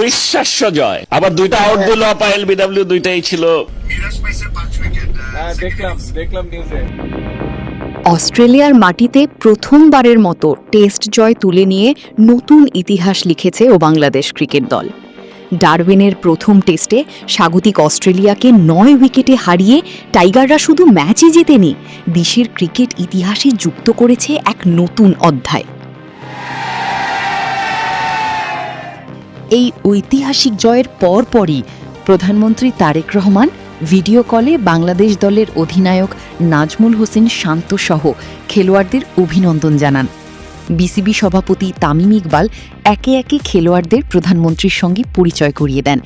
অবিশ্বাস্য জয়। আবার দুইটা আউট দিল এলবিডব্লিউ, দুইটাই ছিল। দেখলাম নিউজে। অস্ট্রেলিয়ার মাটিতে প্রথমবারের মতো টেস্ট জয় তুলে নিয়ে নতুন ইতিহাস লিখেছে ও বাংলাদেশ ক্রিকেট দল। ডারউইনের প্রথম টেস্টে স্বাগতিক অস্ট্রেলিয়াকে 9 উইকেটে হারিয়ে টাইগাররা শুধু ম্যাচই জেতেনি, দেশের ক্রিকেট ইতিহাসে যুক্ত করেছে এক নতুন অধ্যায়। এই ঐতিহাসিক জয়ের পরপরই প্রধানমন্ত্রী তারেক রহমান ভিডিও কলে বাংলাদেশ দলের অধিনায়ক নাজমুল হোসেন শান্ত সহ খেলোয়াড়দের অভিনন্দন জানান। বিসিবি সভাপতি তামিম ইকবাল একে একে খেলোয়াড়দের প্রধানমন্ত্রীর সঙ্গে পরিচয় করিয়ে দেন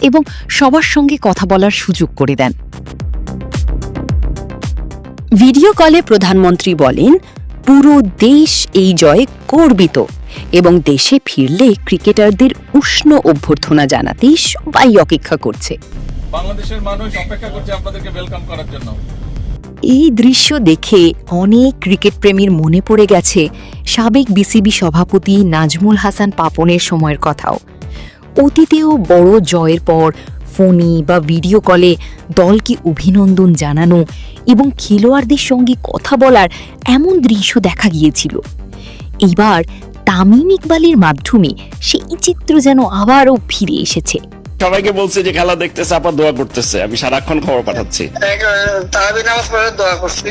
এবং সবার সঙ্গে কথা বলার সুযোগ করে দেন। ভিডিও কলে প্রধানমন্ত্রী বলেন, পুরো দেশ এই জয়ে গর্বিত এবং দেশে ফিরলে ক্রিকেটারদের উষ্ণ অভ্যর্থনা জানাতেই সবাই অপেক্ষা করছে। বাংলাদেশের মানুষ অপেক্ষা করছে আপনাদেরকে ওয়েলকাম করার জন্য। এই দৃশ্য দেখে অনেক ক্রিকেট প্রেমীর মনে পড়ে গেছে সাবেক বিসিবি সভাপতি নাজমুল হাসান পাপনের সময়ের কথাও। অতীতেও বড় জয়ের পর ফোনে বা ভিডিও কলে দলকে অভিনন্দন জানানো এবং খেলোয়াড়দের সঙ্গে কথা বলার এমন দৃশ্য দেখা গিয়েছিল। এবার তামিম ইকবালের মাধ্যমে সেই চিত্র যেন আবারও ফিরে এসেছে। সবাইকে বলছে যে খেলা দেখতেছে, আপা দোয়া করতেছে, আমি সারাক্ষণ খবর পাঠাচ্ছি। তারাবি নামাজ পড়ে দোয়া করছি।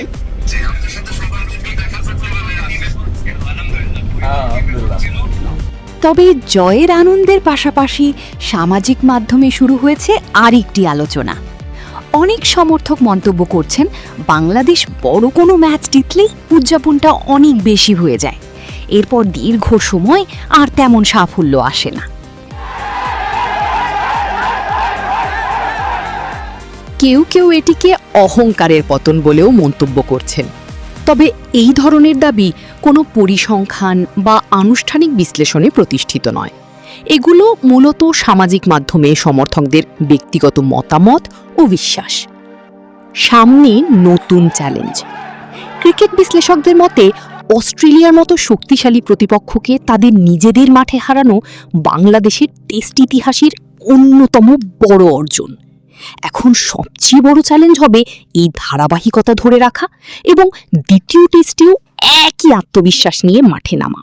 তবে জয়ের আনন্দের পাশাপাশি সামাজিক মাধ্যমে শুরু হয়েছে আরেকটি আলোচনা। অনেক সমর্থক মন্তব্য করছেন, বাংলাদেশ বড় কোনো ম্যাচ জিতলেই উদযাপনটা অনেক বেশি হয়ে যায়, এরপর দীর্ঘ সময় আর তেমন সাফল্য আসে না। কেউ কেউ এটিকে অহংকারের পতন বলেও মন্তব্য করছেন। তবে এই ধরনের দাবি কোনো পরিসংখ্যান বা আনুষ্ঠানিক বিশ্লেষণে প্রতিষ্ঠিত নয়। এগুলো মূলত সামাজিক মাধ্যমে সমর্থকদের ব্যক্তিগত মতামত ও বিশ্বাস। সামনে নতুন চ্যালেঞ্জ। ক্রিকেট বিশ্লেষকদের মতে অস্ট্রেলিয়ার মতো শক্তিশালী প্রতিপক্ষকে তাদের নিজেদের মাঠে হারানো বাংলাদেশের টেস্ট ইতিহাসের অন্যতম বড় অর্জন। এখন সবচেয়ে বড় চ্যালেঞ্জ হবে এই ধারাবাহিকতা ধরে রাখা এবং দ্বিতীয় টেস্টেও একই আত্মবিশ্বাস নিয়ে মাঠে নামা।